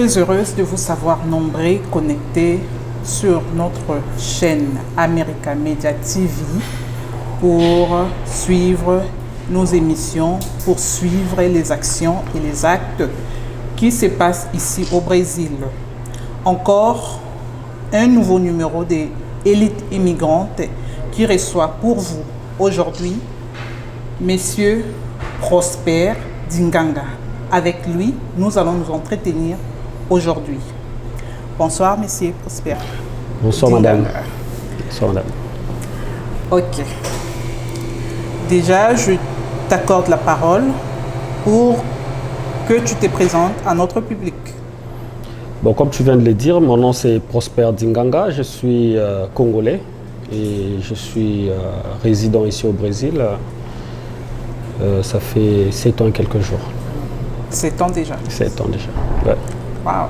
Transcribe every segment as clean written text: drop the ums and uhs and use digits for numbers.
très heureuse de vous savoir nombreux connectés sur notre chaîne America Media TV pour suivre nos émissions, pour suivre les actions et les actes qui se passent ici au Brésil. Encore un nouveau numéro de Élite immigrante qui reçoit pour vous aujourd'hui Monsieur Prosper Dinganga. Avec lui, nous allons nous entretenir aujourd'hui. Bonsoir, Monsieur Prosper. Bonsoir, Dinganga. madame. Bonsoir, madame. Ok. Déjà, je t'accorde la parole pour que tu te présentes à notre public. Bon, comme tu viens de le dire, mon nom c'est Prosper Dinganga. Je suis congolais et je suis résident ici au Brésil. Ça fait 7 ans et quelques jours. 7 ans déjà. 7 ans déjà. Ouais. Wow.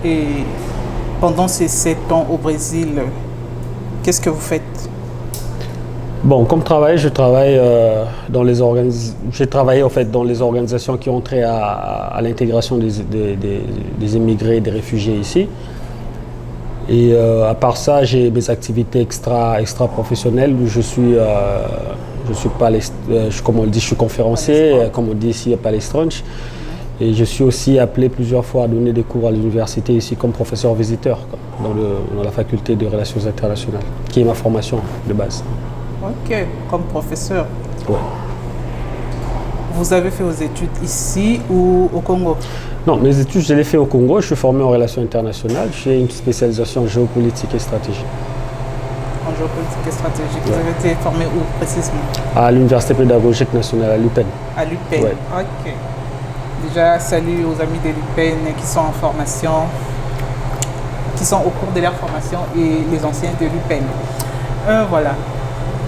Et pendant ces 7 ans au Brésil, qu'est-ce que vous faites? Bon, comme travail, je travaille dans les j'ai travaillé en fait dans les organisations qui ont trait à l'intégration des immigrés et des réfugiés ici. Et à part ça, j'ai mes activités extra professionnelles où je suis comme on le dit, je suis conférencier, comme on dit ici à Palestranche. Et je suis aussi appelé plusieurs fois à donner des cours à l'université ici comme professeur visiteur dans la faculté de relations internationales, qui est ma formation de base. Ok, comme professeur. Ouais. Vous avez fait vos études ici ou au Congo? Non, mes études, je les ai fait au Congo. Je suis formé en relations internationales. J'ai une spécialisation en géopolitique et stratégie. En géopolitique et stratégie. Vous avez été formé où précisément? À l'Université pédagogique nationale à l'UPenn. À l'UPenn. Ouais. Ok. Déjà, salut aux amis de l'UPenn qui sont en formation, qui sont au cours de leur formation et les anciens de l'UPenn. Voilà.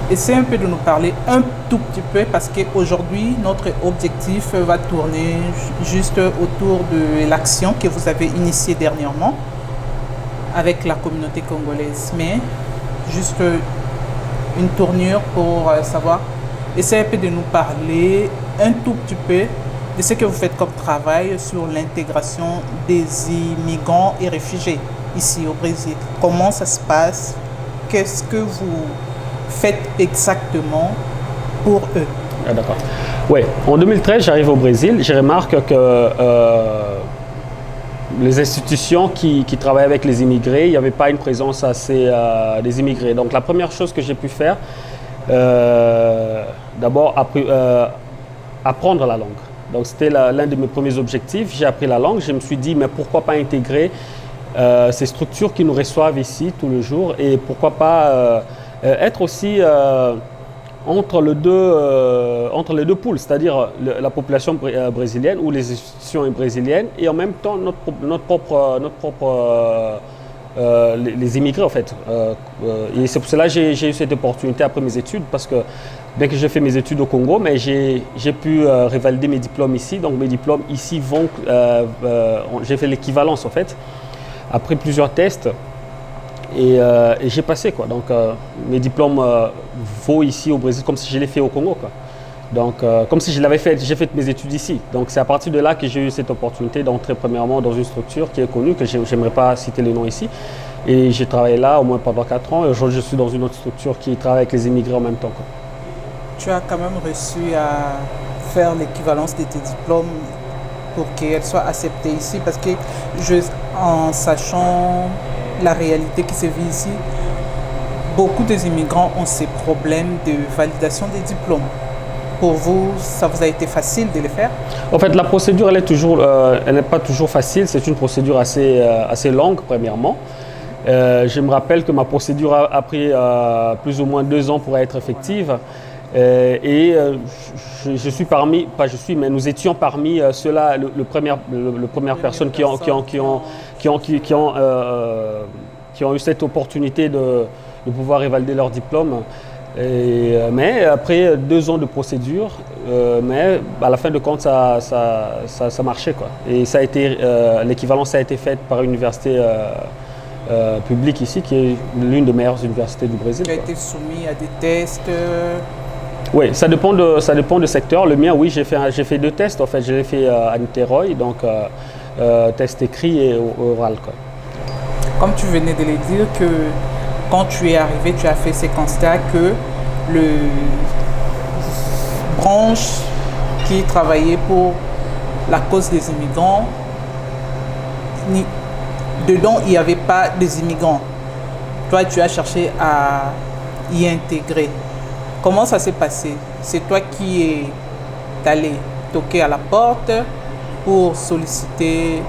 Essayez un peu de nous parler un tout petit peu parce qu'aujourd'hui, notre objectif va tourner juste autour de l'action que vous avez initiée dernièrement avec la communauté congolaise. Mais juste une tournure pour savoir, essayez un peu de nous parler un tout petit peu de ce que vous faites comme travail sur l'intégration des immigrants et réfugiés ici au Brésil. Comment ça se passe? Qu'est-ce que vous faites exactement pour eux? Ah, d'accord. Oui, en 2013, j'arrive au Brésil. Je remarque que les institutions qui travaillent avec les immigrés, il n'y avait pas une présence assez des immigrés. Donc la première chose que j'ai pu faire, d'abord apprendre la langue. Donc c'était l'un de mes premiers objectifs. J'ai appris la langue. Je me suis dit, mais pourquoi pas intégrer ces structures qui nous reçoivent ici tous les jours et pourquoi pas être aussi entre les deux pôles, c'est-à-dire la population brésilienne ou les institutions brésiliennes et en même temps les immigrés en fait. Et c'est pour cela que j'ai eu cette opportunité après mes études parce que bien que j'ai fait mes études au Congo, mais j'ai pu revalider mes diplômes ici. Donc mes diplômes ici j'ai fait l'équivalence en fait. Après plusieurs tests, et j'ai passé quoi. Donc mes diplômes vaut ici au Brésil comme si je l'ai fait au Congo quoi. Donc comme si je l'avais fait, j'ai fait mes études ici. Donc c'est à partir de là que j'ai eu cette opportunité d'entrer premièrement dans une structure qui est connue, que j'aimerais pas citer les noms ici. Et j'ai travaillé là au moins pendant 4 ans et aujourd'hui je suis dans une autre structure qui travaille avec les immigrés en même temps quoi. Tu as quand même réussi à faire l'équivalence de tes diplômes pour qu'elles soient acceptées ici parce que en sachant la réalité qui se vit ici, beaucoup des immigrants ont ces problèmes de validation des diplômes. Pour vous, ça vous a été facile de le faire? En fait, la procédure, elle n'est pas toujours facile. C'est une procédure assez longue, premièrement. Je me rappelle que ma procédure a pris plus ou moins 2 ans pour être effective. Je suis parmi, pas je suis, mais nous étions parmi ceux-là, le première personne qui ont eu cette opportunité de pouvoir revalider leur diplôme. Mais après 2 ans de procédure, mais à la fin de compte, ça marchait quoi. Et ça a été l'équivalence a été faite par une université publique ici, qui est l'une des meilleures universités du Brésil. Qui a été soumis à des tests Oui, ça dépend du secteur. Le mien, oui, j'ai fait deux tests. En fait, je l'ai fait à Niteroi, donc test écrit et oral, quoi. Comme tu venais de le dire, que quand tu es arrivé, tu as fait ces constats que le branche qui travaillait pour la cause des immigrants, dedans, il n'y avait pas des immigrants. Toi, tu as cherché à y intégrer. Comment ça s'est passé? C'est toi qui es allé toquer à la porte pour solliciter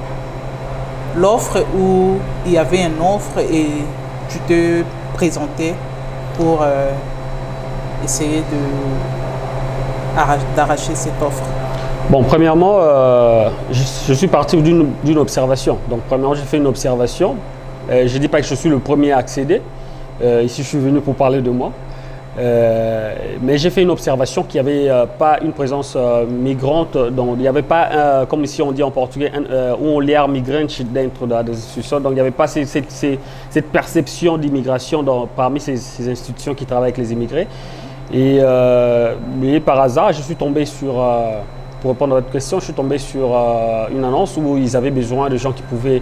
l'offre, ou il y avait une offre et tu te présentais pour essayer d'arracher cette offre? Bon, premièrement, je suis parti d'une observation. Donc, premièrement, j'ai fait une observation. Je ne dis pas que je suis le premier à accéder. Ici, je suis venu pour parler de moi. Mais j'ai fait une observation qu'il n'y avait pas une présence migrante. Donc, il n'y avait pas, comme ici on dit en portugais, un olhar migrante dentro das instituições. Donc, il n'y avait pas cette perception d'immigration parmi ces institutions qui travaillent avec les immigrés. Mais par hasard, je suis tombé sur... pour répondre à votre question, je suis tombé sur une annonce où ils avaient besoin de gens qui pouvaient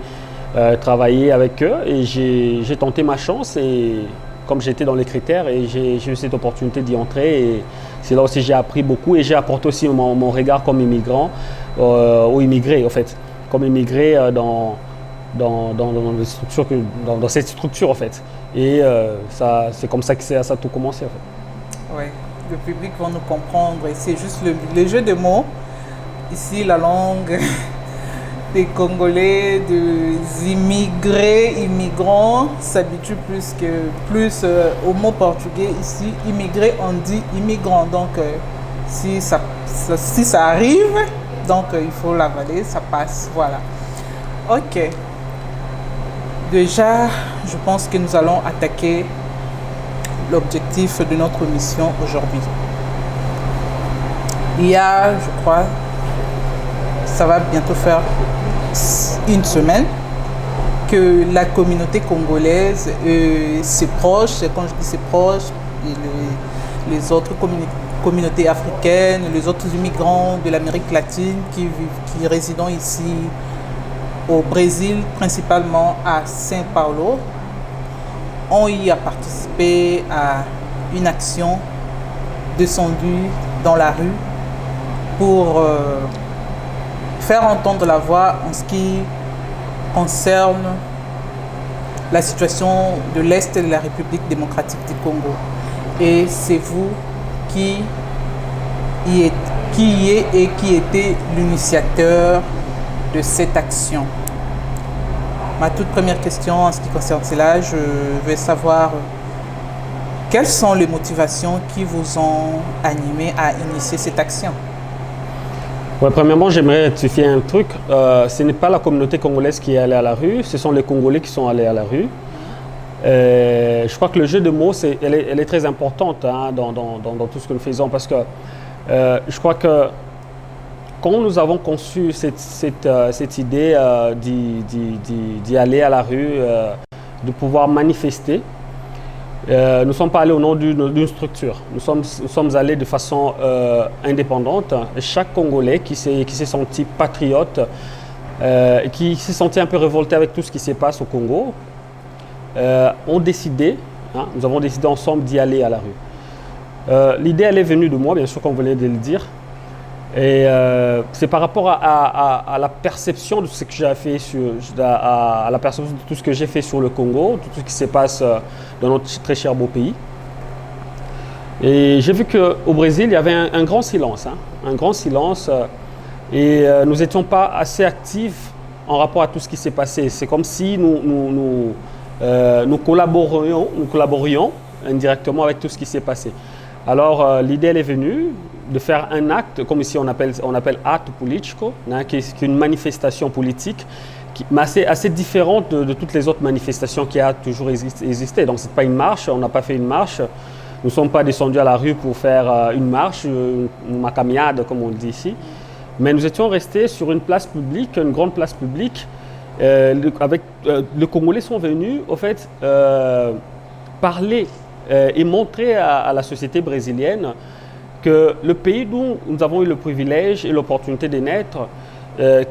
travailler avec eux, et j'ai tenté ma chance, et comme j'étais dans les critères, et j'ai eu cette opportunité d'y entrer, et c'est là aussi j'ai appris beaucoup, et j'ai apporté aussi mon regard comme immigrant, ou immigré en fait, comme immigré dans cette structure en fait, et c'est comme ça que ça a tout commencé en fait. Oui, le public va nous comprendre, et c'est juste le jeu de mots. Ici, la langue des Congolais, des immigrants s'habitue plus au mot portugais. Ici, immigré, on dit immigrant. Donc, si ça arrive, donc il faut l'avaler, ça passe. Voilà. Ok. Déjà, je pense que nous allons attaquer l'objectif de notre mission aujourd'hui. Il y a, je crois, ça va bientôt faire une semaine que la communauté congolaise, ses proches, quand je dis ses proches, et les autres communautés africaines, les autres immigrants de l'Amérique latine qui résident ici au Brésil, principalement à São Paulo, ont eu à participer à une action descendue dans la rue pour faire entendre la voix en ce qui concerne la situation de l'Est de la République démocratique du Congo. Et c'est vous qui était l'initiateur de cette action. Ma toute première question en ce qui concerne cela, je veux savoir quelles sont les motivations qui vous ont animé à initier cette action. Ouais, premièrement, j'aimerais rectifier un truc. Ce n'est pas la communauté congolaise qui est allée à la rue, ce sont les Congolais qui sont allés à la rue. Je crois que le jeu de mots, elle est très importante hein, dans tout ce que nous faisons, parce que je crois que quand nous avons conçu cette idée d'y aller à la rue, de pouvoir manifester, nous ne sommes pas allés au nom d'une structure. Nous sommes allés de façon indépendante. Et chaque Congolais qui s'est senti patriote, qui s'est senti un peu révolté avec tout ce qui se passe au Congo, ont décidé, hein, nous avons décidé ensemble d'y aller à la rue. L'idée, elle est venue de moi, bien sûr, comme vous venez de le dire. Et c'est par rapport à la perception de ce que j'ai fait à la perception de tout ce que j'ai fait sur le Congo, tout ce qui se passe dans notre très cher beau pays. Et j'ai vu qu'au Brésil, il y avait un grand silence, hein, un grand silence, et nous n'étions pas assez actifs en rapport à tout ce qui s'est passé. C'est comme si nous collaborions indirectement avec tout ce qui s'est passé. Alors l'idée elle est venue de faire un acte, comme ici on appelle acte politico, hein, qui est une manifestation politique, mais assez différente de toutes les autres manifestations qui a toujours existé. Donc c'est pas une marche, on n'a pas fait une marche, nous ne sommes pas descendus à la rue pour faire une marche, une caminhada comme on dit ici, mais nous étions restés sur une place publique, une grande place publique, les Congolais sont venus au fait parler et montrer à la société brésilienne que le pays d'où nous avons eu le privilège et l'opportunité de naître,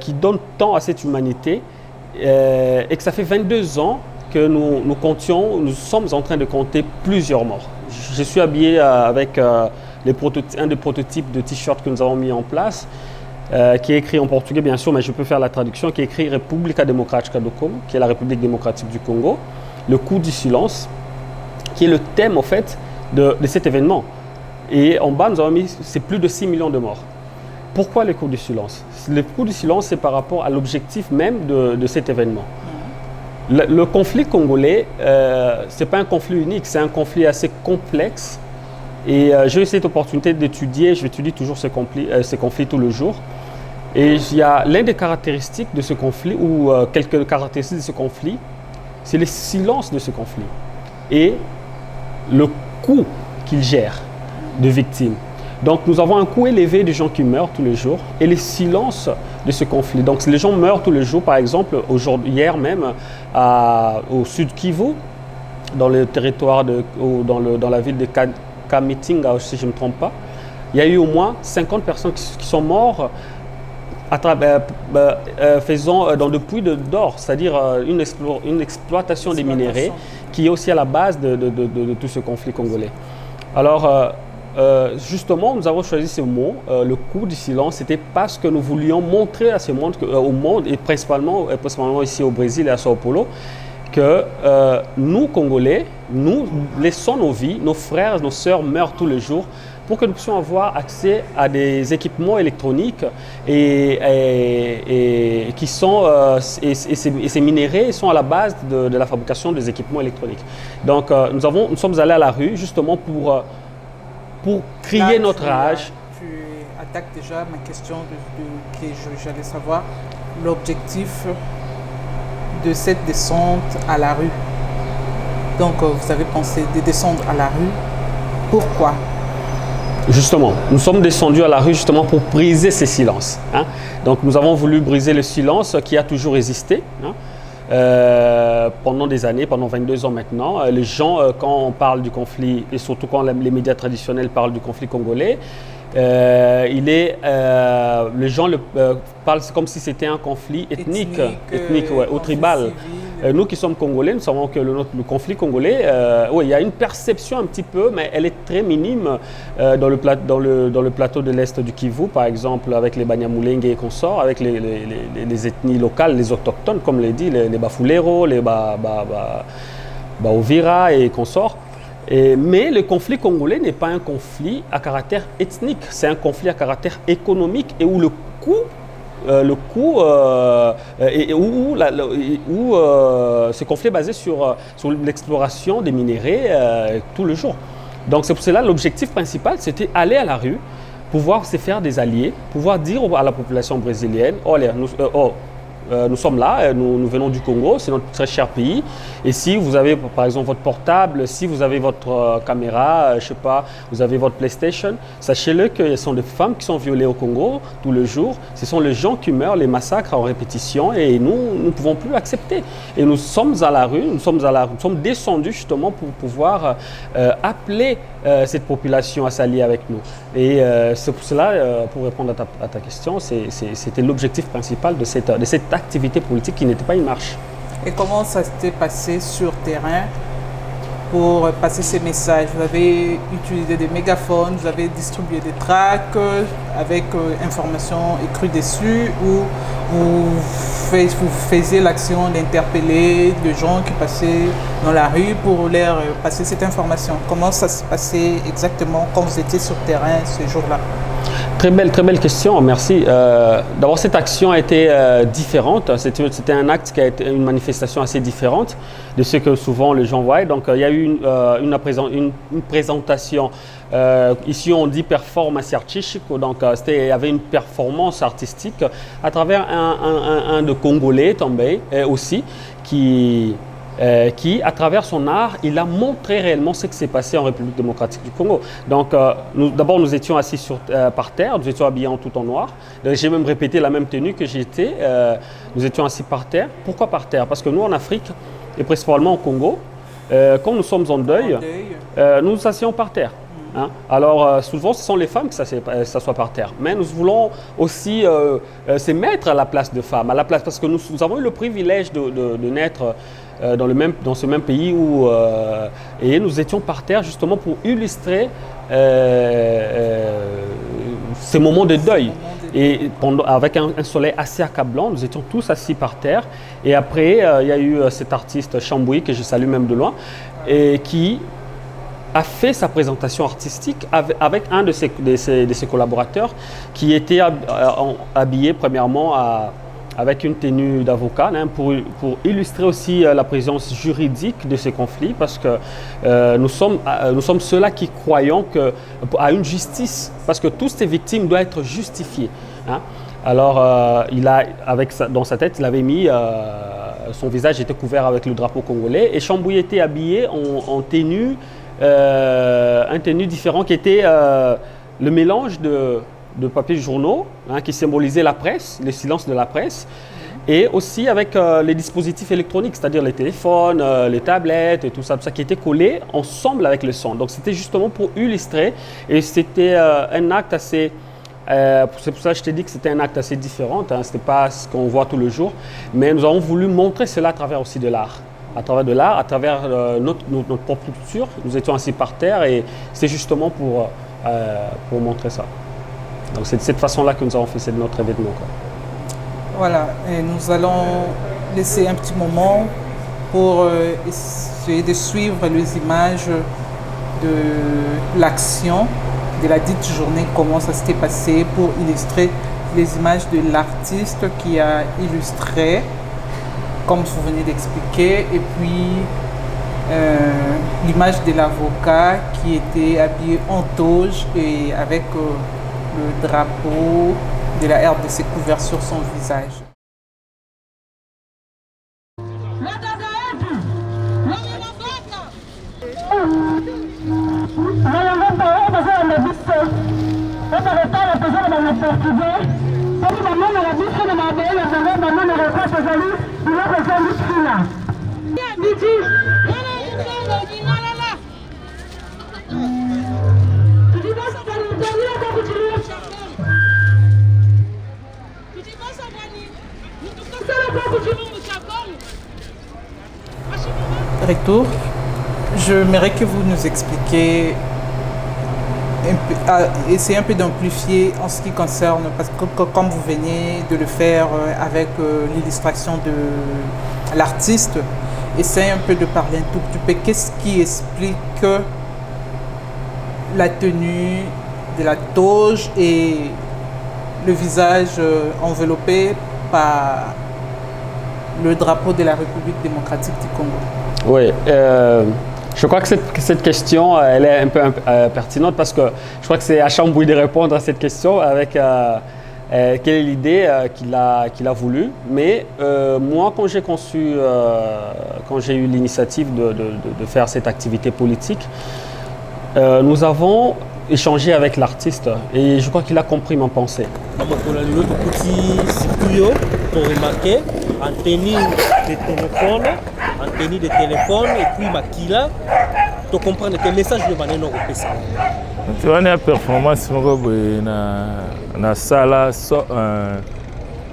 qui donne tant à cette humanité, et que ça fait 22 ans que nous sommes en train de compter plusieurs morts. Je suis habillé avec un des prototypes de t-shirt que nous avons mis en place, qui est écrit en portugais bien sûr, mais je peux faire la traduction, qui est écrit República Democrática do Congo, qui est la République démocratique du Congo, le coup du silence, qui est le thème en fait de cet événement. Et en bas, nous avons mis, c'est plus de 6 millions de morts. Pourquoi le coup du silence? Le coup du silence, c'est par rapport à l'objectif même de cet événement. Le conflit congolais, ce n'est pas un conflit unique, c'est un conflit assez complexe. Et j'ai eu cette opportunité d'étudier, je étudie toujours ces conflits tout le jour. Et il y a l'une des caractéristiques de ce conflit, ou quelques caractéristiques de ce conflit, c'est le silence de ce conflit et le coût qu'il gère de victimes. Donc nous avons un coût élevé de gens qui meurent tous les jours et le silence de ce conflit. Donc les gens meurent tous les jours, par exemple, hier même, au sud Kivu, dans le territoire, dans la ville de Kamitinga, si je ne me trompe pas, il y a eu au moins 50 personnes qui sont mortes faisant dans le puits d'or, c'est-à-dire une exploitation des minéraux qui est aussi à la base de tout ce conflit congolais. Alors, justement, nous avons choisi ce mot, le coup du silence, c'était parce que nous voulions montrer à ce monde, au monde, et principalement ici au Brésil et à Sao Paulo, que nous, Congolais, nous laissons nos vies, nos frères, nos sœurs meurent tous les jours pour que nous puissions avoir accès à des équipements électroniques et ces minéraux sont à la base de la fabrication des équipements électroniques. Donc nous sommes allés à la rue justement pour crier là, notre rage. Tu attaques déjà ma question que j'allais savoir, l'objectif de cette descente à la rue. Donc vous avez pensé de descendre à la rue, pourquoi? Justement, nous sommes descendus à la rue justement pour briser ces silences. Hein. Donc nous avons voulu briser le silence qui a toujours existé. Hein. Pendant des années, pendant 22 ans maintenant, les gens, quand on parle du conflit, et surtout quand les médias traditionnels parlent du conflit congolais, les gens parlent comme si c'était un conflit ethnique ou tribal. Nous qui sommes congolais, nous savons que le conflit congolais, il y a une perception un petit peu, mais elle est très minime dans le plateau de l'Est du Kivu, par exemple, avec les Banyamulenge et consorts, avec les ethnies locales, les autochtones, comme l'a dit, les Bafulero, les Baovira et consorts. Mais le conflit congolais n'est pas un conflit à caractère ethnique, c'est un conflit à caractère économique et où ce conflit est basé sur l'exploration des minéraux tout le jour. Donc c'est pour cela l'objectif principal, c'était aller à la rue, pouvoir se faire des alliés, pouvoir dire à la population brésilienne, nous sommes là, nous venons du Congo, c'est notre très cher pays. Et si vous avez par exemple votre portable, si vous avez votre caméra, je sais pas, vous avez votre PlayStation, sachez-le que ce sont des femmes qui sont violées au Congo tous les jours. Ce sont les gens qui meurent, les massacres en répétition et nous ne pouvons plus accepter. Et nous sommes à la rue, nous sommes descendus justement pour pouvoir appeler cette population à s'allier avec nous. Et c'est pour cela, pour répondre à ta question, c'était l'objectif principal de cette activité politique qui n'était pas une marche. Et comment ça s'était passé sur terrain pour passer ces messages? Vous avez utilisé des mégaphones, vous avez distribué des tracts avec informations écrites dessus, ou vous faisiez l'action d'interpeller des gens qui passaient dans la rue pour leur passer cette information? Comment ça se passait exactement quand vous étiez sur terrain ce jour-là? Très belle question, merci. D'abord, cette action a été différente. C'était un acte qui a été une manifestation assez différente de ce que souvent les gens voient. Donc, il y a eu une présentation. Ici, on dit performance artistique. Donc, il y avait une performance artistique à travers un de Congolais tombé aussi qui, à travers son art, il a montré réellement ce qui s'est passé en République démocratique du Congo. Donc, d'abord, nous étions assis par terre, nous étions habillés tout en noir. J'ai même répété la même tenue que j'étais. Nous étions assis par terre. Pourquoi par terre? Parce que nous, en Afrique, et principalement au Congo, quand nous sommes en deuil, nous nous asseyons par terre. Hein. Alors souvent ce sont les femmes que ça s'assoient par terre, mais nous voulons aussi se mettre à la place de femmes, parce que nous avons eu le privilège de naître dans ce même pays où et nous étions par terre justement pour illustrer ces moments de deuil. Et avec un soleil assez accablant, nous étions tous assis par terre. Et après, il y a eu cet artiste Chambouy, que je salue même de loin, et qui a fait sa présentation artistique avec un de ses collaborateurs qui était habillé premièrement avec une tenue d'avocat pour illustrer aussi la présence juridique de ces conflits, parce que nous sommes ceux-là qui croyons à une justice, parce que toutes ces victimes doivent être justifiées. Hein. Alors, dans sa tête, il avait mis, son visage était couvert avec le drapeau congolais, et Chambouy était habillé en tenue, un tenue différent qui était le mélange de papiers journaux, hein, qui symbolisait la presse, le silence de la presse, et aussi avec les dispositifs électroniques, c'est-à-dire les téléphones, les tablettes et tout ça qui était collé ensemble avec le son. Donc c'était justement pour illustrer, et c'était un acte assez... c'est pour ça que je t'ai dit que c'était un acte assez différent, hein, ce n'était pas ce qu'on voit tous les jours, mais nous avons voulu montrer cela à travers aussi de l'art. À travers notre propre culture, nous étions assis par terre, et c'est justement pour montrer ça. Donc c'est de cette façon-là que nous avons fait notre événement, quoi. Voilà, et nous allons laisser un petit moment pour essayer de suivre les images de l'action de la dite journée, comment ça s'était passé, pour illustrer les images de l'artiste qui a illustré, comme vous venez d'expliquer, et puis l'image de l'avocat qui était habillé en toge et avec le drapeau de la RDC couvert sur son visage. Retour, j'aimerais que vous nous expliquiez, essayez un peu d'amplifier en ce qui concerne, parce que comme vous venez de le faire avec l'illustration de l'artiste, essayez un peu de parler un tout petit peu. Qu'est-ce qui explique la tenue de la toge et le visage enveloppé par le drapeau de la République démocratique du Congo? Oui, je crois que cette question, elle est un peu pertinente, parce que je crois que c'est à Chambouy de répondre à cette question avec quelle est l'idée qu'il a voulu. Mais moi, quand j'ai eu l'initiative de faire cette activité politique, nous avons échangé avec l'artiste, et je crois qu'il a compris ma pensée. Pour remarquer en tenue de téléphone et puis makila to comprendre que message de baneno au pesa. Tu vois une performance na sala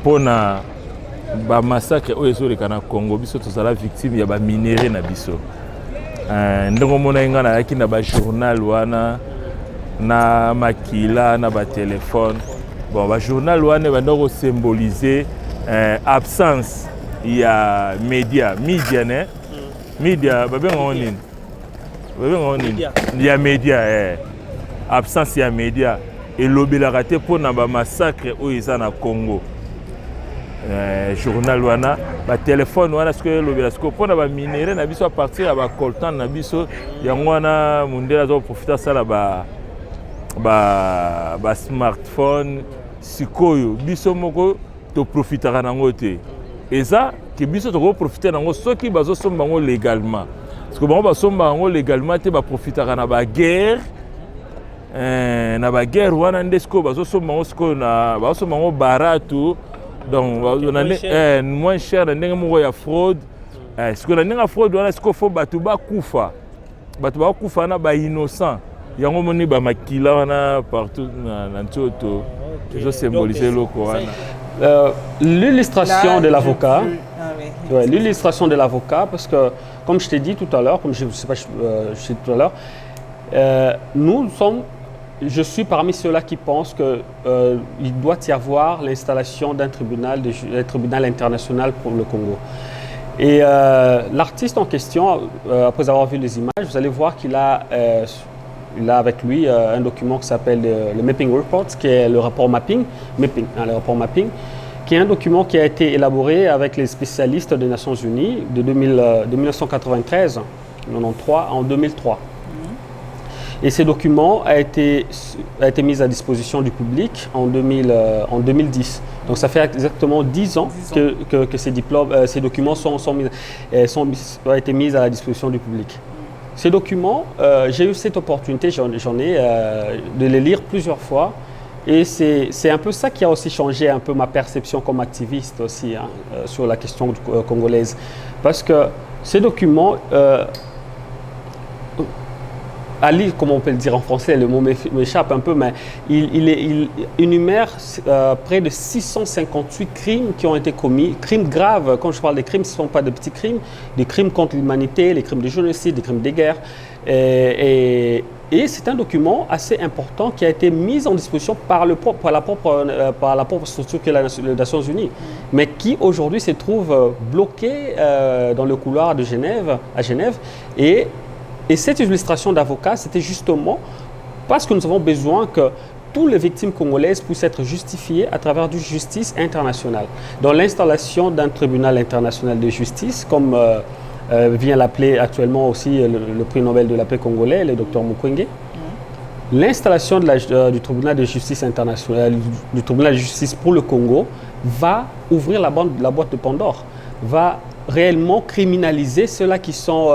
pour na ba massacre oyo ezoleka na Congo, biso tozala victime ya ba minéraux na biso. Ndongo mona nga na yaki na ba journal wana na makila na ba téléphone. Bon, ba journal wana ba ndoko symboliser absence ya media ne media babenga onini ya media absence ya media elobelaka te mpona bamassacre oyo eza na Congo. Journal wana batelefone wana sikoyo elobela sikoyo mpona baminere na biso a partir ya bacoltan na biso, yango wana mundele aza koprofite asala basmartphone sikoyo biso moko toprofitaka nango te. Eza ke biso tokoprofite nango soki bazosomba yango légalement, parce que bango basomba yango légalement te baprofitaka na baguerre wana nde sikoyo bazosomba yango sikoyo bazosomba yango baratu, donc moins cher na ndenge moko ya fraude. Sikoyo na ndenge ya fraude wana sikoyo fo bato bakufa na ba innocent, yango moni bamakila wana partout na nzoto ezosymbolize eloko wana. L'illustration de l'avocat, oui. ouais, l'illustration de l'avocat, parce que comme je t'ai dit tout à l'heure, comme je sais pas, je t'ai dit tout à l'heure, je suis parmi ceux-là qui pensent qu'il doit y avoir l'installation d'un tribunal, un tribunal international pour le Congo. Et l'artiste en question, après avoir vu les images, vous allez voir qu'il a avec lui un document qui s'appelle le Mapping Report, qui est le rapport mapping, le rapport mapping, qui est un document qui a été élaboré avec les spécialistes des Nations Unies de 1993 en 2003. Et ce document a été mis à disposition du public en 2010. Donc ça fait exactement 10 ans que ces documents ont été mis à la disposition du public. Ces documents, j'ai eu cette opportunité, j'en ai de les lire plusieurs fois. Et c'est un peu ça qui a aussi changé un peu ma perception comme activiste aussi sur la question congolaise. Parce que ces documents, à lire, comme on peut le dire en français, le mot m'échappe un peu, mais il énumère près de 658 crimes qui ont été commis, crimes graves. Quand je parle des crimes, ce ne sont pas de petits crimes, des crimes contre l'humanité, les crimes de génocide, des crimes de guerre. Et c'est un document assez important qui a été mis en disposition par la propre structure que les Nations Unies, mais qui aujourd'hui se trouve bloqué dans le couloir à Genève. Et cette illustration d'avocat, c'était justement parce que nous avons besoin que toutes les victimes congolaises puissent être justifiées à travers du justice internationale. Dans l'installation d'un tribunal international de justice, comme vient l'appeler actuellement aussi le prix Nobel de la paix congolais, le docteur Mukwege, l'installation du tribunal de justice international, du tribunal de justice pour le Congo, va ouvrir la boîte de Pandore, va réellement criminaliser ceux-là qui sont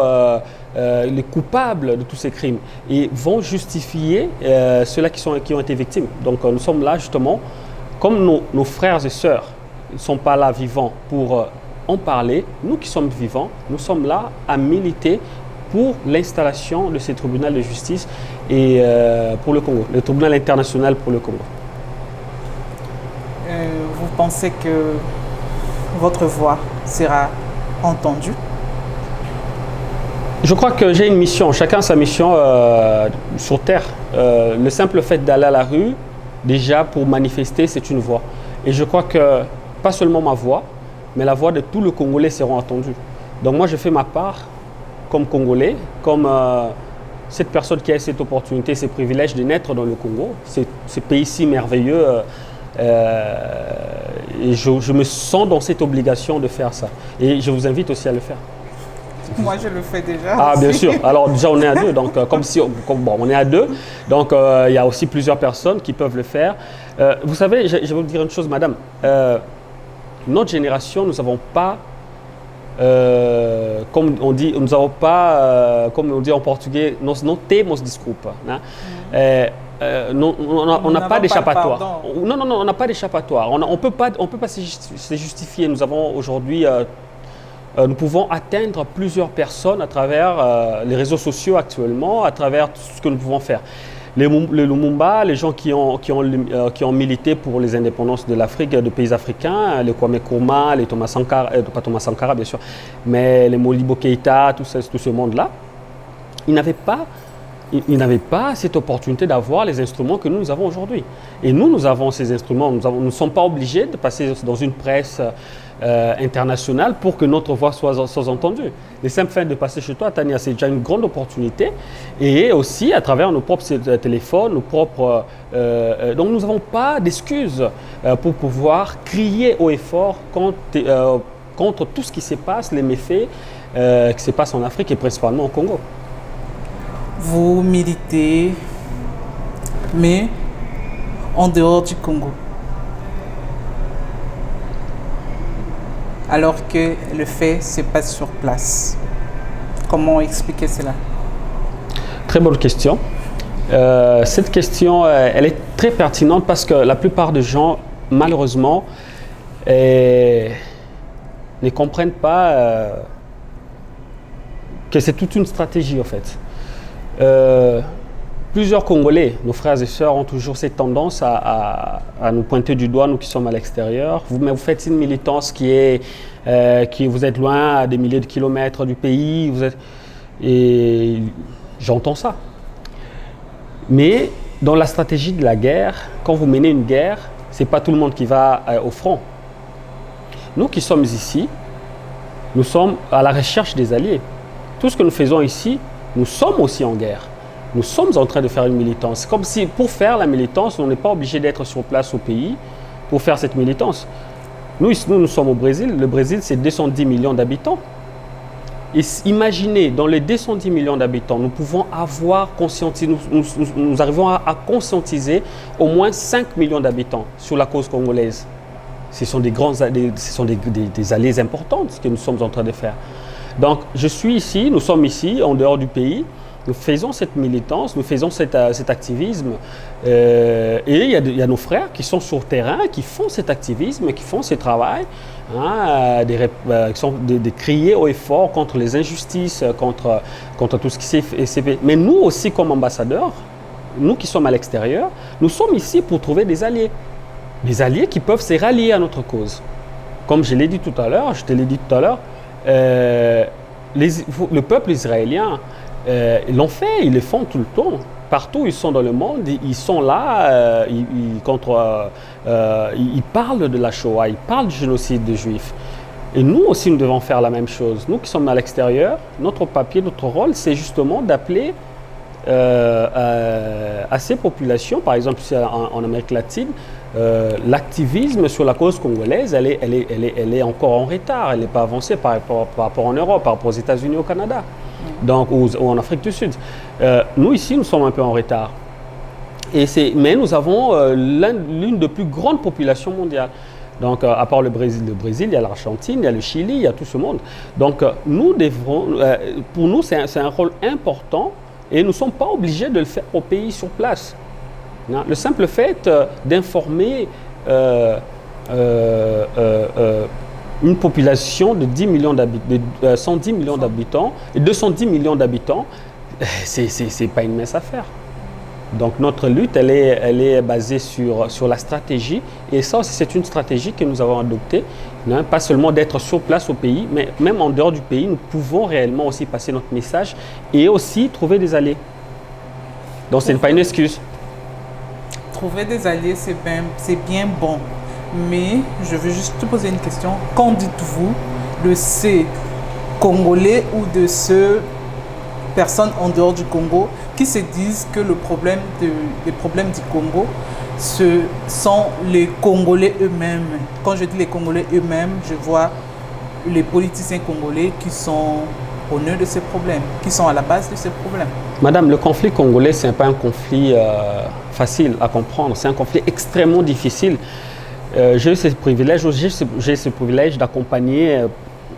les coupables de tous ces crimes et vont justifier ceux-là qui ont été victimes. Donc nous sommes là justement, comme nos frères et sœurs ne sont pas là vivants pour en parler, nous qui sommes vivants, nous sommes là à militer pour l'installation de ces tribunaux de justice et pour le Congo, le tribunal international pour le Congo. Vous pensez que votre voix sera entendue? Je crois que j'ai une mission, chacun sa mission sur Terre. Le simple fait d'aller à la rue, déjà pour manifester, c'est une voix. Et je crois que pas seulement ma voix, mais la voix de tous les Congolais seront entendus. Donc moi, je fais ma part comme Congolais, comme cette personne qui a cette opportunité, ces privilèges de naître dans le Congo, ce pays si merveilleux. Et je me sens dans cette obligation de faire ça. Et je vous invite aussi à le faire. Moi, je le fais déjà. Ah, aussi. bien sûr. Alors, déjà, on est à deux. Donc, on est à deux. Donc, il y a aussi plusieurs personnes qui peuvent le faire. Vous savez, je vais vous dire une chose, madame. Notre génération, nous n'avons pas, comme on dit, comme on dit en portugais, não temos desculpa. Hein? On n'a pas d'échappatoire. Non, on n'a pas d'échappatoire. On peut pas se justifier. Nous avons aujourd'hui, nous pouvons atteindre plusieurs personnes à travers les réseaux sociaux actuellement, à travers tout ce que nous pouvons faire. Les Lumumba, les gens qui ont milité pour les indépendances de l'Afrique, de pays africains, les Kwame Nkrumah, les Thomas Sankara, pas Thomas Sankara bien sûr, mais les Modibo Keïta, tout ce monde-là, ils n'avaient pas cette opportunité d'avoir les instruments que nous avons aujourd'hui. Et nous avons ces instruments. Nous ne sommes pas obligés de passer dans une presse internationale pour que notre voix soit entendue. Le simple fait de passer chez toi, Tania, c'est déjà une grande opportunité. Et aussi à travers nos propres téléphones, nos propres... donc nous n'avons pas d'excuses pour pouvoir crier haut et fort contre tout ce qui se passe, les méfaits qui se passent en Afrique et principalement au Congo. Vous militez, mais en dehors du Congo. Alors que le fait se passe sur place. Comment expliquer cela? Très bonne question. Cette question, elle est très pertinente parce que la plupart des gens, malheureusement, ne comprennent pas que c'est toute une stratégie en fait. plusieurs Congolais, nos frères et sœurs, ont toujours cette tendance à nous pointer du doigt, nous qui sommes à l'extérieur. Mais vous faites une militance qui vous êtes loin, à des milliers de kilomètres du pays. Et j'entends ça. Mais dans la stratégie de la guerre, quand vous menez une guerre, ce n'est pas tout le monde qui va au front. Nous qui sommes ici, nous sommes à la recherche des alliés. Tout ce que nous faisons ici, nous sommes aussi en guerre. Nous sommes en train de faire une militance. Comme si pour faire la militance, on n'est pas obligé d'être sur place au pays pour faire cette militance. Nous sommes au Brésil. Le Brésil, c'est 210 millions d'habitants. Et imaginez, dans les 210 millions d'habitants, nous pouvons avoir conscientisé, nous arrivons à conscientiser au moins 5 millions d'habitants sur la cause congolaise. Ce sont des alliés importantes que nous sommes en train de faire. Donc, je suis ici, nous sommes ici, en dehors du pays. Nous faisons cette militance, nous faisons cet activisme. Et il y a nos frères qui sont sur le terrain, qui font cet activisme, qui font ce travail, qui sont de crier haut et fort contre les injustices, contre tout ce qui s'est fait. Mais nous aussi, comme ambassadeurs, nous qui sommes à l'extérieur, nous sommes ici pour trouver des alliés. Des alliés qui peuvent se rallier à notre cause. Comme je te l'ai dit tout à l'heure, le peuple israélien, ils l'ont fait, ils le font tout le temps. Partout où ils sont dans le monde, ils sont là, ils parlent de la Shoah, ils parlent du génocide des Juifs. Et nous aussi, nous devons faire la même chose. Nous qui sommes à l'extérieur, notre papier, notre rôle, c'est justement d'appeler à ces populations, par exemple en Amérique latine, l'activisme sur la cause congolaise, elle est encore en retard, elle n'est pas avancée par rapport en Europe, par rapport aux États-Unis, au Canada, donc, ou en Afrique du Sud. Nous ici, nous sommes un peu en retard. Mais nous avons l'une des plus grandes populations mondiales. Donc, à part le Brésil, il y a l'Argentine, il y a le Chili, il y a tout ce monde. Donc, pour nous, c'est un rôle important et nous ne sommes pas obligés de le faire au pays sur place. Le simple fait d'informer une population de 110 millions d'habitants et 210 millions d'habitants, c'est pas une mince affaire. Donc notre lutte, elle est basée sur la stratégie, et ça aussi c'est une stratégie que nous avons adoptée, pas seulement d'être sur place au pays, mais même en dehors du pays, nous pouvons réellement aussi passer notre message et aussi trouver des alliés. Donc ce n'est pas une excuse. Trouver des alliés, c'est bien bon. Mais je veux juste te poser une question. Qu'en dites-vous de ces Congolais ou de ces personnes en dehors du Congo qui se disent que les problèmes du Congo, ce sont les Congolais eux-mêmes? Quand je dis les Congolais eux-mêmes, je vois les politiciens congolais qui sont au nœud de ces problèmes, qui sont à la base de ces problèmes. Madame, le conflit congolais, ce n'est pas un conflit facile à comprendre. C'est un conflit extrêmement difficile. J'ai eu ce privilège d'accompagner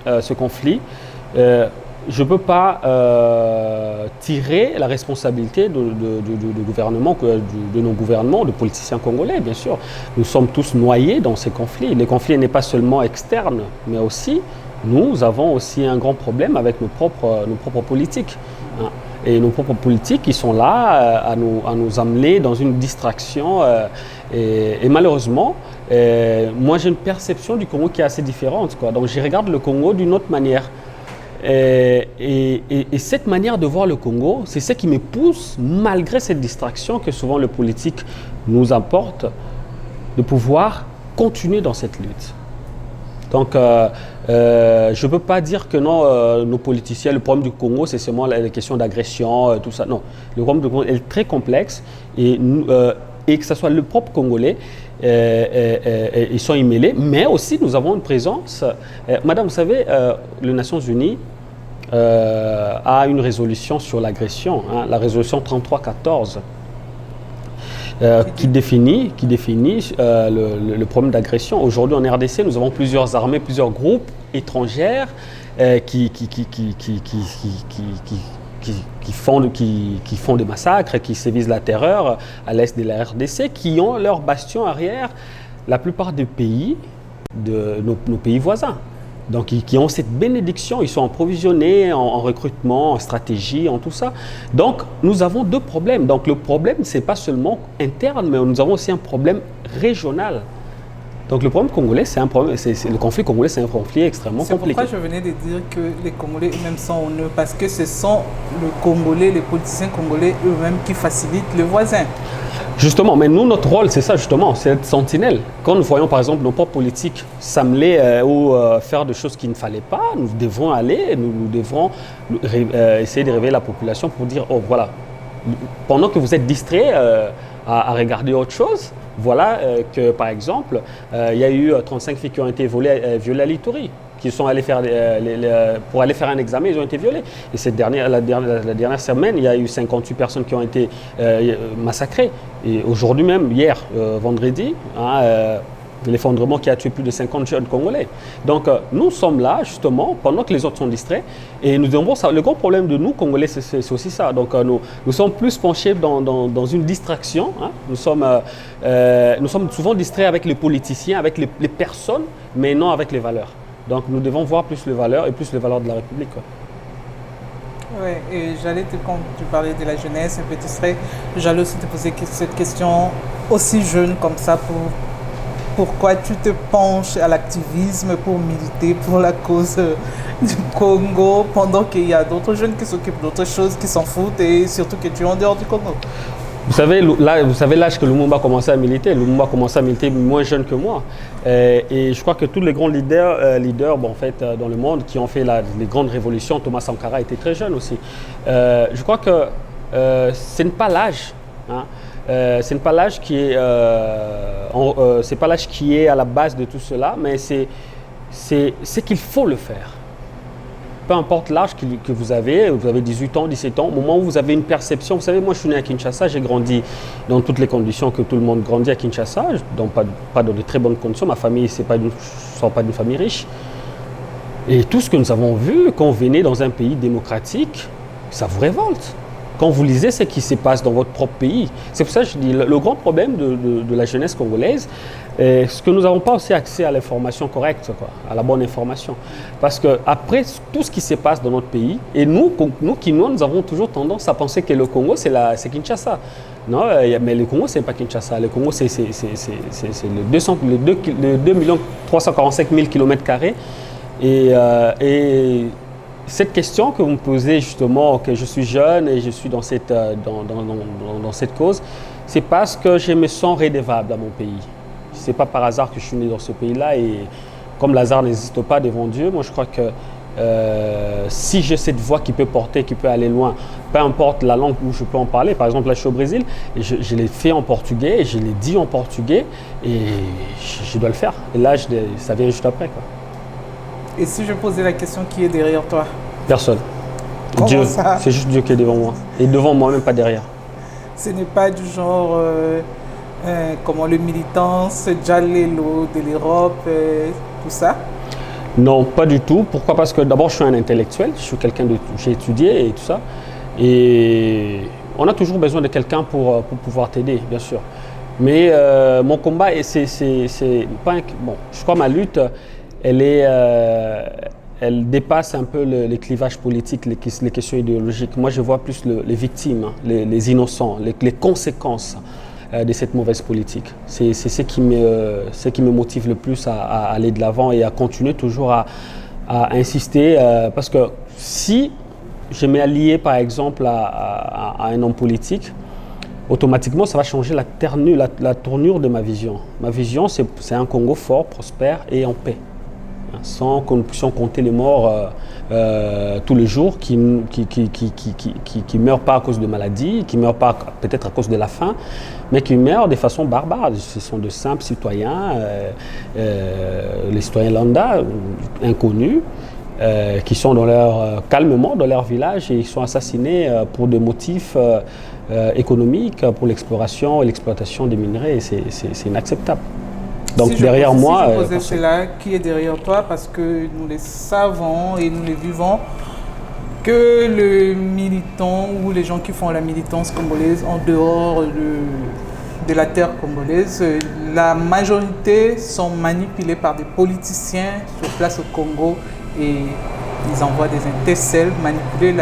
ce conflit. Je ne peux pas tirer la responsabilité du gouvernement, de nos gouvernements, de politiciens congolais, bien sûr. Nous sommes tous noyés dans ces conflits. Les conflits n'est pas seulement externe, mais aussi, nous avons aussi un grand problème avec nos propres politiques. Hein. Et nos propres politiques, ils sont là à nous amener dans une distraction. Et malheureusement, moi j'ai une perception du Congo qui est assez différente, quoi. Donc je regarde le Congo d'une autre manière. Et cette manière de voir le Congo, c'est ce qui me pousse, malgré cette distraction que souvent le politique nous apporte, de pouvoir continuer dans cette lutte. Donc, je ne peux pas dire que non, nos politiciens, le problème du Congo, c'est seulement la question d'agression, tout ça. Non, le problème du Congo est très complexe et que ce soit le propre Congolais, ils sont y mêlés, mais aussi nous avons une présence. Madame, vous savez, les Nations Unies a une résolution sur l'agression, hein, la résolution 3314. Qui définit le problème d'agression. Aujourd'hui en RDC, nous avons plusieurs armées, plusieurs groupes étrangères qui font des massacres, qui sévissent la terreur à l'est de la RDC, qui ont leur bastion arrière la plupart des pays, de nos pays voisins. Donc, qui ont cette bénédiction, ils sont approvisionnés en recrutement, en stratégie, en tout ça. Donc, nous avons deux problèmes. Donc, le problème, ce n'est pas seulement interne, mais nous avons aussi un problème régional. Donc, le problème congolais, c'est un problème, le conflit congolais, c'est un conflit extrêmement compliqué. C'est pourquoi je venais de dire que les Congolais eux-mêmes sont honneux, parce que ce sont les politiciens congolais eux-mêmes qui facilitent le voisin. Justement, mais nous, notre rôle, c'est ça justement, c'est être sentinelle. Quand nous voyons par exemple nos propres politiques s'amener ou faire des choses qu'il ne fallait pas, nous devons aller, nous devrons essayer de réveiller la population pour dire, oh voilà, pendant que vous êtes distrait à regarder autre chose, voilà que par exemple, il y a eu 35 filles qui ont été violées à l'Ituri, qui sont allées faire pour aller faire un examen, ils ont été violés. Et la dernière semaine, il y a eu 58 personnes qui ont été massacrées. Et aujourd'hui même, hier, vendredi, l'effondrement qui a tué plus de 50 jeunes Congolais. Donc nous sommes là justement pendant que les autres sont distraits et nous devons ça. Le grand problème de nous Congolais, c'est aussi ça. Donc nous sommes plus penchés dans une distraction. Hein. Nous sommes souvent distraits avec les politiciens, avec les personnes, mais non avec les valeurs. Donc nous devons voir plus les valeurs et plus les valeurs de la République. Oui, et quand tu parlais de la jeunesse, un peu distrait, j'allais aussi te poser cette question aussi jeune comme ça pourquoi tu te penches à l'activisme pour militer pour la cause du Congo pendant qu'il y a d'autres jeunes qui s'occupent d'autres choses, qui s'en foutent et surtout que tu es en dehors du Congo. Vous savez l'âge que Lumumba a commencé à militer. Lumumba a commencé à militer moins jeune que moi. Et je crois que tous les grands leaders en fait, dans le monde qui ont fait les grandes révolutions, Thomas Sankara était très jeune aussi. Je crois que ce n'est pas l'âge. Hein. Ce n'est pas l'âge qui est à la base de tout cela, mais c'est qu'il faut le faire. Peu importe l'âge que vous avez 18 ans, 17 ans, au moment où vous avez une perception, vous savez, moi je suis né à Kinshasa, j'ai grandi dans toutes les conditions que tout le monde grandit à Kinshasa, donc pas dans de très bonnes conditions, ma famille ne sort pas d'une famille riche. Et tout ce que nous avons vu quand vous venez dans un pays démocratique, ça vous révolte. Quand vous lisez ce qui se passe dans votre propre pays, c'est pour ça que je dis le grand problème de la jeunesse congolaise, c'est que nous n'avons pas aussi accès à l'information correcte, à la bonne information. Parce qu'après tout ce qui se passe dans notre pays, et nous avons toujours tendance à penser que le Congo, c'est Kinshasa. Non, mais le Congo, ce n'est pas Kinshasa. Le Congo, c'est le 2 345 000 km². Et cette question que vous me posez justement, que je suis jeune et je suis dans cette cause, c'est parce que je me sens redevable dans mon pays. Ce n'est pas par hasard que je suis né dans ce pays-là et comme Lazare n'existe pas devant Dieu, moi je crois que si j'ai cette voix qui peut porter, qui peut aller loin, peu importe la langue où je peux en parler, par exemple là je suis au Brésil, et je l'ai fait en portugais, et je l'ai dit en portugais et je dois le faire. Et là, ça vient juste après, quoi. Et si je posais la question, qui est derrière toi? Personne. Comment Dieu, ça? c'est juste Dieu qui est devant moi. Et devant moi, même pas derrière. Ce n'est pas du genre comment le militant, Jalelo de l'Europe, tout ça? Non, pas du tout. Pourquoi? Parce que d'abord, je suis un intellectuel, j'ai étudié et tout ça. Et on a toujours besoin de quelqu'un pour pouvoir t'aider, bien sûr. Mais mon combat, c'est pas bon, je crois que ma lutte, elle dépasse un peu les clivages politiques, les questions idéologiques. Moi, je vois plus les victimes, les innocents, les conséquences de cette mauvaise politique. C'est ce qui me motive le plus à aller de l'avant et à continuer toujours à insister. Parce que si je m'allie allié, par exemple, à un homme politique, automatiquement, ça va changer la tournure de ma vision. Ma vision, c'est un Congo fort, prospère et en paix. Sans que nous puissions compter les morts tous les jours qui meurent pas à cause de maladies, qui meurent pas peut-être à cause de la faim, mais qui meurent de façon barbare. Ce sont de simples citoyens, les citoyens lambda, inconnus, qui sont calmement dans leur village et ils sont assassinés pour des motifs économiques, pour l'exploration et l'exploitation des minerais. C'est inacceptable. Donc derrière moi... Si je posais cela, qui est derrière toi? Parce que nous les savons et nous les vivons, que le militant ou les gens qui font la militance congolaise en dehors de la terre congolaise, la majorité sont manipulés par des politiciens sur place au Congo et ils envoient des intercelles manipuler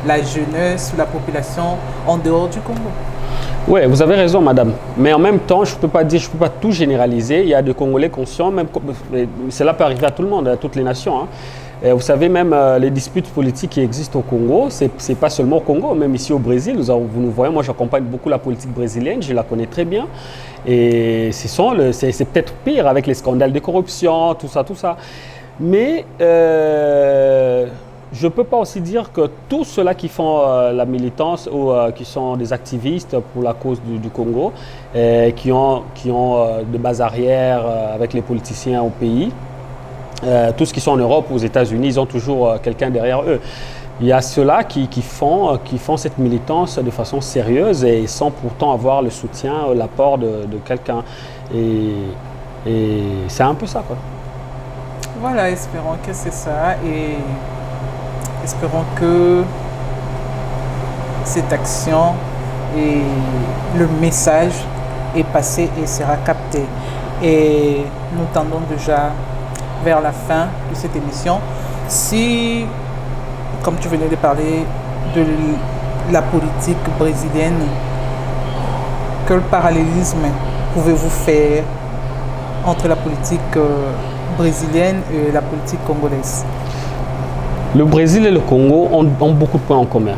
la jeunesse ou la population en dehors du Congo. Oui, vous avez raison, madame. Mais en même temps, je ne peux pas tout généraliser. Il y a des Congolais conscients, cela peut arriver à tout le monde, à toutes les nations. Hein. Et vous savez, même les disputes politiques qui existent au Congo, ce n'est pas seulement au Congo, même ici au Brésil, vous nous voyez, moi j'accompagne beaucoup la politique brésilienne, je la connais très bien. Et c'est peut-être pire avec les scandales de corruption, tout ça. Mais je ne peux pas aussi dire que tous ceux-là qui font la militance ou qui sont des activistes pour la cause du Congo, qui ont de base arrière avec les politiciens au pays, tous ceux qui sont en Europe ou aux États-Unis, ils ont toujours quelqu'un derrière eux. Il y a ceux-là qui font cette militance de façon sérieuse et sans pourtant avoir le soutien, l'apport de quelqu'un. Et c'est un peu ça, quoi. Voilà, espérons que c'est ça et espérons que cette action et le message est passé et sera capté. Et nous tendons déjà vers la fin de cette émission. Si, comme tu venais de parler de la politique brésilienne, quel parallélisme pouvez-vous faire entre la politique brésilienne et la politique congolaise? Le Brésil et le Congo ont beaucoup de points en commun.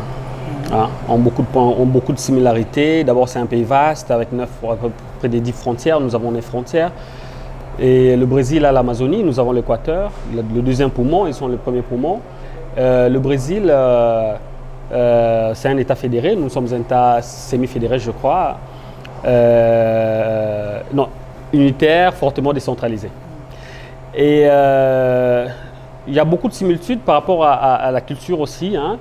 Hein, ont beaucoup de similarités. D'abord, c'est un pays vaste avec près des 10 frontières. Nous avons des frontières. Et le Brésil a l'Amazonie, nous avons l'Équateur, le deuxième poumon, ils sont le premier poumon. Le Brésil, c'est un État fédéré, nous sommes un État semi-fédéré, je crois. Non, unitaire, fortement décentralisé. Et il y a beaucoup de similitudes par rapport à la culture aussi. Hein.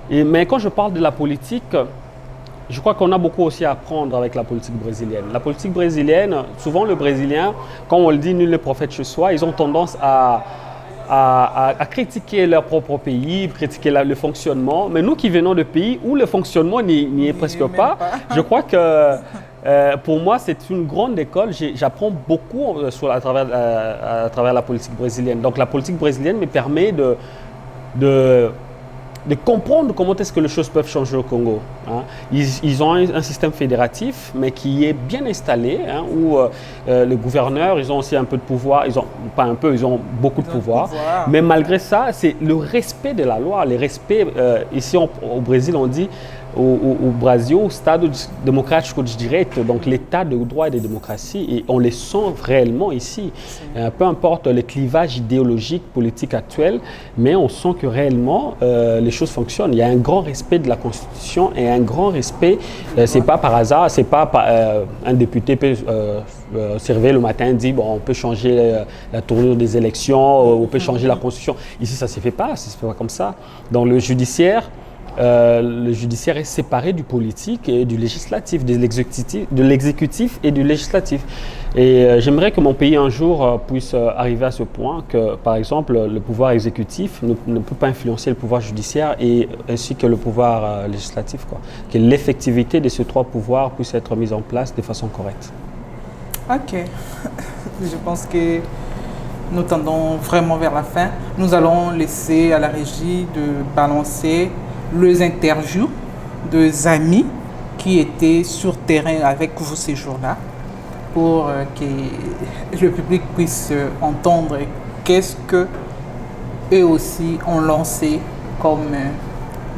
Mais quand je parle de la politique, je crois qu'on a beaucoup aussi à apprendre avec la politique brésilienne. La politique brésilienne, souvent le Brésilien, quand on le dit nul n'est prophète chez soi, ils ont tendance à critiquer leur propre pays, critiquer le fonctionnement. Mais nous qui venons de pays où le fonctionnement n'y est presque pas, je crois que pour moi c'est une grande école. J'apprends beaucoup à travers la politique brésilienne. Donc la politique brésilienne me permet de comprendre comment est-ce que les choses peuvent changer au Congo. Hein. Ils ont un système fédératif, mais qui est bien installé, hein, où les gouverneurs, ils ont aussi un peu de pouvoir, ils ont beaucoup de pouvoir. Mais malgré ça, c'est le respect de la loi, le respect, ici au Brésil, on dit, au Brasil, o Estado Democrático de Direito, donc l'état de droit et de démocratie, et on les sent réellement ici. Peu importe le clivage idéologique, politique actuel, mais on sent que réellement les choses fonctionnent. Il y a un grand respect de la Constitution et un grand respect, c'est pas par hasard, c'est pas un député peut se réveiller le matin et dire bon, on peut changer la tournure des élections, on peut changer la Constitution. Ici, ça ne se fait pas comme ça. Dans le judiciaire est séparé du politique et du législatif, de l'exécutif et du législatif. Et j'aimerais que mon pays un jour puisse arriver à ce point que, par exemple, le pouvoir exécutif ne peut pas influencer le pouvoir judiciaire et ainsi que le pouvoir législatif, quoi. Que l'effectivité de ces trois pouvoirs puisse être mise en place de façon correcte. Ok. Je pense que nous tendons vraiment vers la fin. Nous allons laisser à la régie de balancer les interviews de amis qui étaient sur terrain avec vous ces jours-là pour que le public puisse entendre qu'est-ce que eux aussi ont lancé comme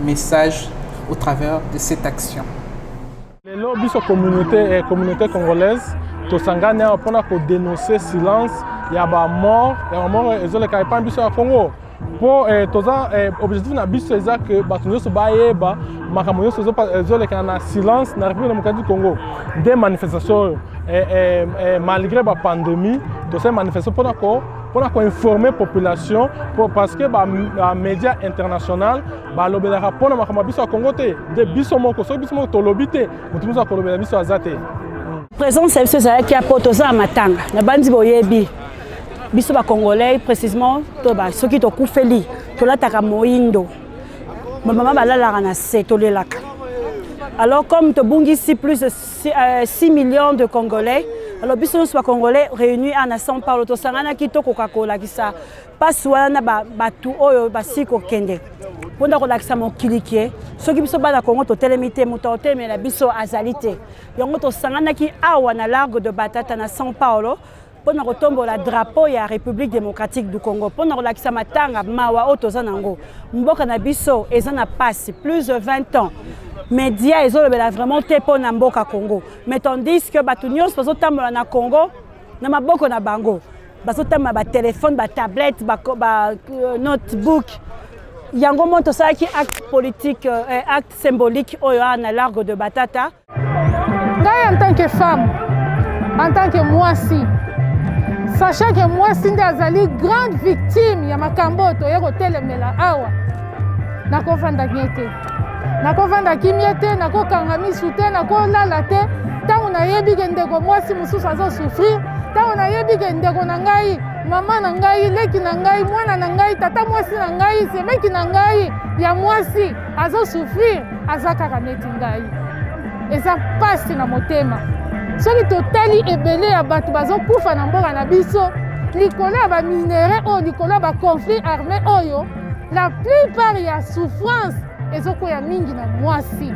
message au travers de cette action. Les lobbies sont communauté congolaise, tosangane pour dénoncer silence, il y a des morts, ils ont les caïpans au Congo. Pour objectif na biso eza que bato nyonso bayeba makambo nyonso ezoleka na silence na République démocratique du Congo. Des manifestations malgré la pandémie, tosali manifestation pour informer la population parce que les médias internationaux balobelaka mpona makambo biso ya Congo te de biso moko soki biso moko tolobi te moto mosusu akolobela biso aza te. Présence ya biso ezalaki ya po toza matanga na bandi boyebi biso ba Congolais précisément to ba soki to kufeli to lataka moindo mama balalaka na se to lelaka Alors comme Tobungisi plus de 6 millions de Congolais, alors biso nous sommes Congolais réunis à São Paulo, tosangana kito Coca-Cola kisa paswana batu oyo basiko kende. Pona kolakisa mokilikie, soki biso bana Congo to telemite motote mais la biso azalité. Yango tosangana ki awa na Largo de Batata na São Paulo. Pona kotombo la drapeau ya République démocratique du Congo. Pona kolakisa matanga mawa otoza nango. Mboka na biso ezana passe plus de 20 ans. Média ezolobela vraiment te pona mboka Congo. Mais tandis que batu nyonso bazotambola na Congo na maboko na bango. Bazotamba ba téléphone, ba tablette, ba notebook. Yango moto ça qui acte politique, acte symbolique oyo na Largo de Batata. En tant que femme, en tant que moisi, sachant que moisi nde azali grande victime ya makambo toye kotelemela awa, nakovanda te. Nakovanda kimia te, nakokanga misu te, nakolala te. Ntango nayebi ke ndeko mwasi mosusu azosouffrir, ntango nayebi ke ndeko na ngai, mama na ngai, leki na ngai, mwana na ngai, tata mwasi na ngai, semeki na ngai ya mwasi azosouffrir, aza kaka neti ngai. Eza pasi na motema. Soki totali ebele ya bato bazokufa na mboka na biso, likolo ya baminere oyo, likolo ya baconflit armé oyo, la plupart ya souffrance ezokoya mingi na mwasi.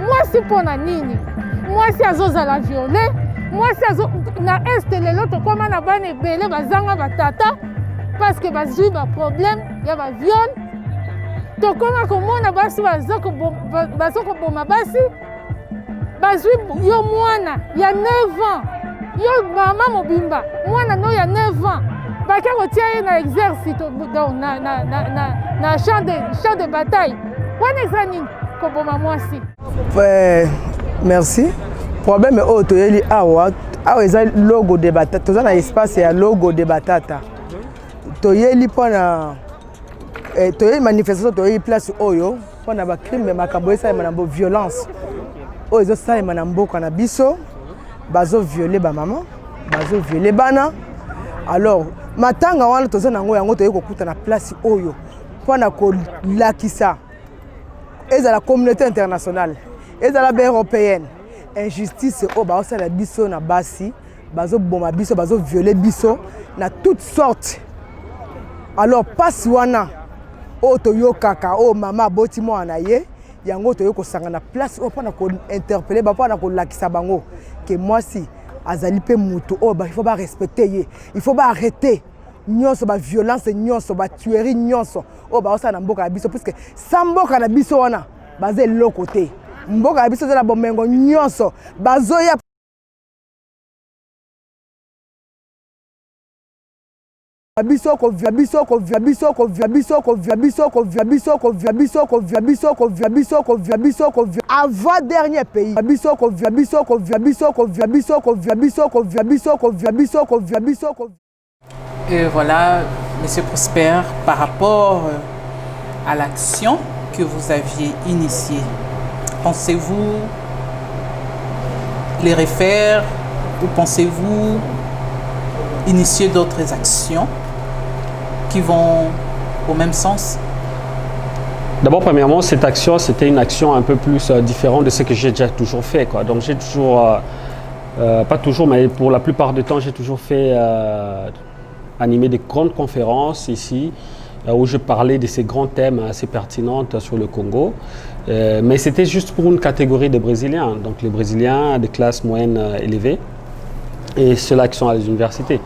Mwasi mpona nini? Mwasi azozala violé, mwasi na este lelo tokoma na bana ebele bazanga batata parce que bazwi baproblème ya baviole. Tokoma komona basi bazokoboma basi bazwi yo mwana ya 9 ans, yo mama mobimba mwana no ya 9 ans baka kotia ye na exercice na champ de bataille. Wana eza nini koboma mwasi? Merci. Problème oyo toyeli awa eza logo de batata, toza na espace ya logo de batata. Toyeli mpona toyeli manifestation, toyeli place oyo mpona bacrime makambo esalema na violence oyo ezosalema na mboka na biso, bazoviole bamama, bazoviole bana. Alors matanga wana toza nango yango toyeli kokuta na place oyo mpona kolakisa ezala la communauté internationale, ezala ba européenne, injustice oyo baosala biso na basi, bazoboma biso, bazovioler biso na toutes sortes. Alors pasi wana oyo toyokaka oyo mama aboti mwana ye, yango toyei kosanga na place oyo mpona kointerpele mpona kolakisa bango ke mwasi azali mpe mutu oyo il faut barespecte ye, il faut baarrete nyonso baviolence nyonso batuerie nyonso oyo baosala na mboka na biso, puisque sa mboka na biso wana baza eloko te. Mboka na biso eza na bomengo nyonso bazoya avant dernier pays Et voilà, Monsieur Prosper, par rapport à l'action que vous aviez initiée, pensez-vous les refaire ou pensez-vous initier d'autres actions qui vont au même sens? D'abord, premièrement, cette action, c'était une action un peu plus différente de ce que j'ai déjà toujours fait, quoi. Donc j'ai toujours, pas toujours, mais pour la plupart du temps, j'ai toujours fait animer des grandes conférences ici, où je parlais de ces grands thèmes assez pertinents sur le Congo. Mais c'était juste pour une catégorie de Brésiliens, donc les Brésiliens de classe moyenne élevée, et ceux-là qui sont à l'université.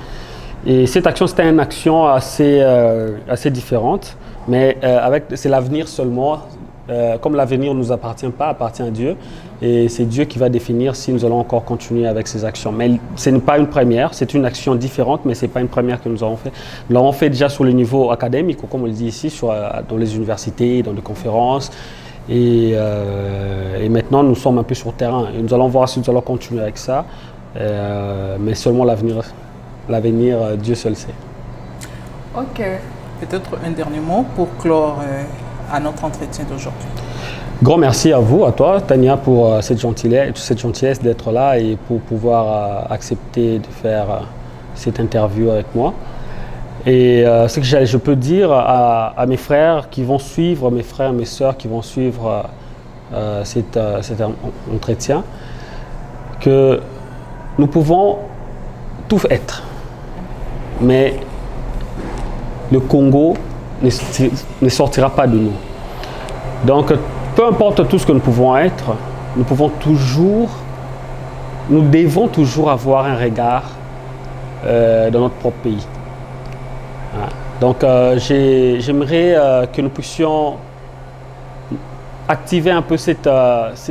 Et cette action, c'était une action assez différente, mais c'est l'avenir seulement. Comme l'avenir ne nous appartient pas, appartient à Dieu, et c'est Dieu qui va définir si nous allons encore continuer avec ces actions. Mais ce n'est pas une première, c'est une action différente, mais ce n'est pas une première que nous avons fait. Nous l'avons fait déjà sur le niveau académique, comme on le dit ici, dans les universités, dans des conférences, et maintenant nous sommes un peu sur le terrain. Et nous allons voir si nous allons continuer avec ça, mais seulement l'avenir, Dieu seul sait. Ok, peut-être un dernier mot pour clore à notre entretien d'aujourd'hui. Grand merci à vous, à toi, Tania, pour cette gentillesse d'être là et pour pouvoir accepter de faire cette interview avec moi. Et ce que je peux dire à mes frères qui vont suivre, mes frères, mes sœurs qui vont suivre cet entretien, que nous pouvons tout être, mais le Congo ne sortira pas de nous. Donc, peu importe tout ce que nous pouvons être, nous devons toujours avoir un regard dans notre propre pays. Donc, j'aimerais que nous puissions activer un peu ce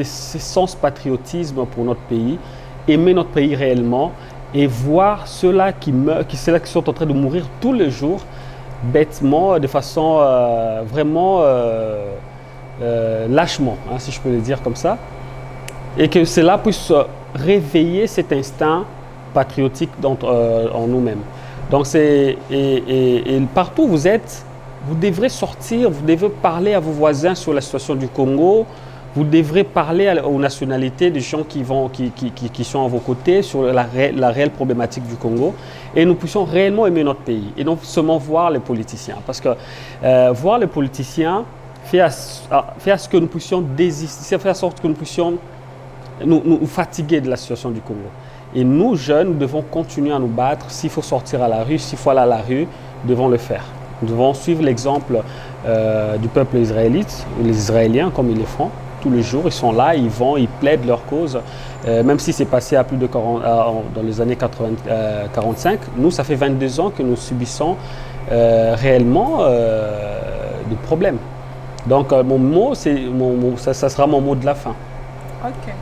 sens patriotisme pour notre pays, aimer notre pays réellement et voir ceux-là qui meurent, ceux-là qui sont en train de mourir tous les jours, bêtement, de façon vraiment lâchement, hein, si je peux le dire comme ça, et que cela puisse réveiller cet instinct patriotique en nous-mêmes. Donc, et partout où vous êtes, vous devrez sortir, vous devrez parler à vos voisins sur la situation du Congo, vous devrez parler aux nationalités des gens qui sont à vos côtés sur la réelle problématique du Congo, et nous puissions réellement aimer notre pays et non seulement voir les politiciens. Parce que voir les politiciens fait à ce que nous puissions désister, fait en sorte que nous puissions nous fatiguer de la situation du Congo. Et nous, jeunes, nous devons continuer à nous battre. S'il faut sortir à la rue, s'il faut aller à la rue, nous devons le faire. Nous devons suivre l'exemple du peuple israélite, les Israéliens, comme ils le font tous les jours. Ils sont là, ils vont, ils plaident leur cause. Même si c'est passé à plus de 40, dans les années 45, nous, ça fait 22 ans que nous subissons réellement des problèmes. Donc, mon mot, ça sera mon mot de la fin. Ok.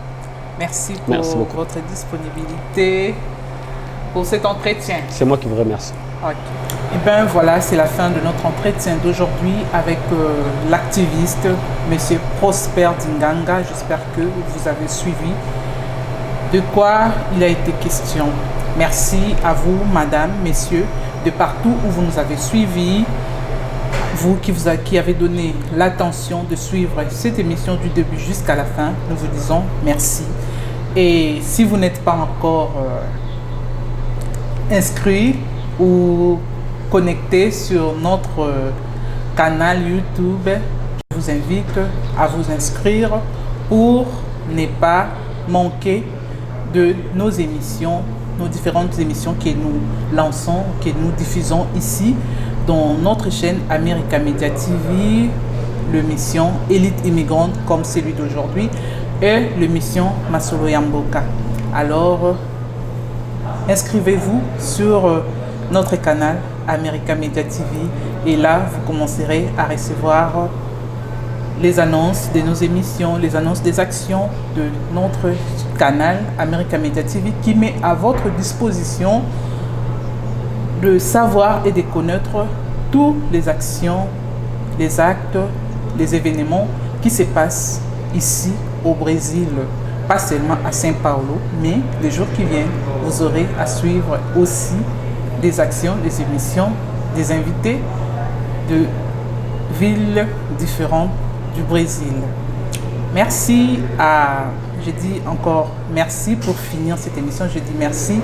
Merci pour votre disponibilité, pour cet entretien. C'est moi qui vous remercie. Ok. Et bien voilà, c'est la fin de notre entretien d'aujourd'hui avec l'activiste M. Prosper Dinganga. J'espère que vous avez suivi de quoi il a été question. Merci à vous, madame, messieurs, de partout où vous nous avez suivis. Vous qui avez donné l'attention de suivre cette émission du début jusqu'à la fin, nous vous disons merci. Et si vous n'êtes pas encore inscrit ou connecté sur notre canal YouTube, je vous invite à vous inscrire pour ne pas manquer de nos émissions, nos différentes émissions que nous lançons, que nous diffusons ici dans notre chaîne America Media TV, l'émission Élite immigrante comme celui d'aujourd'hui et l'émission Masolo Yamboka. Alors, inscrivez-vous sur notre canal America Media TV et là, vous commencerez à recevoir les annonces de nos émissions, les annonces des actions de notre canal America Media TV qui met à votre disposition de savoir et de connaître toutes les actions, les actes, les événements qui se passent ici au Brésil, pas seulement à São Paulo, mais les jours qui viennent, vous aurez à suivre aussi des actions, des émissions, des invités de villes différentes du Brésil. Merci à, je dis encore merci pour finir cette émission, je dis merci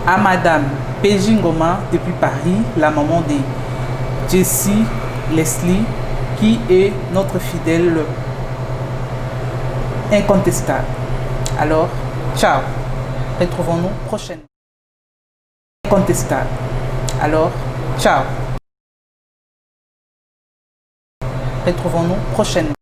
à Madame Péji Ngoma depuis Paris, la maman de Jessie Leslie, qui est notre fidèle incontestable. Alors, ciao. Retrouvons-nous prochainement. Incontestable. Alors, ciao. Retrouvons-nous prochainement.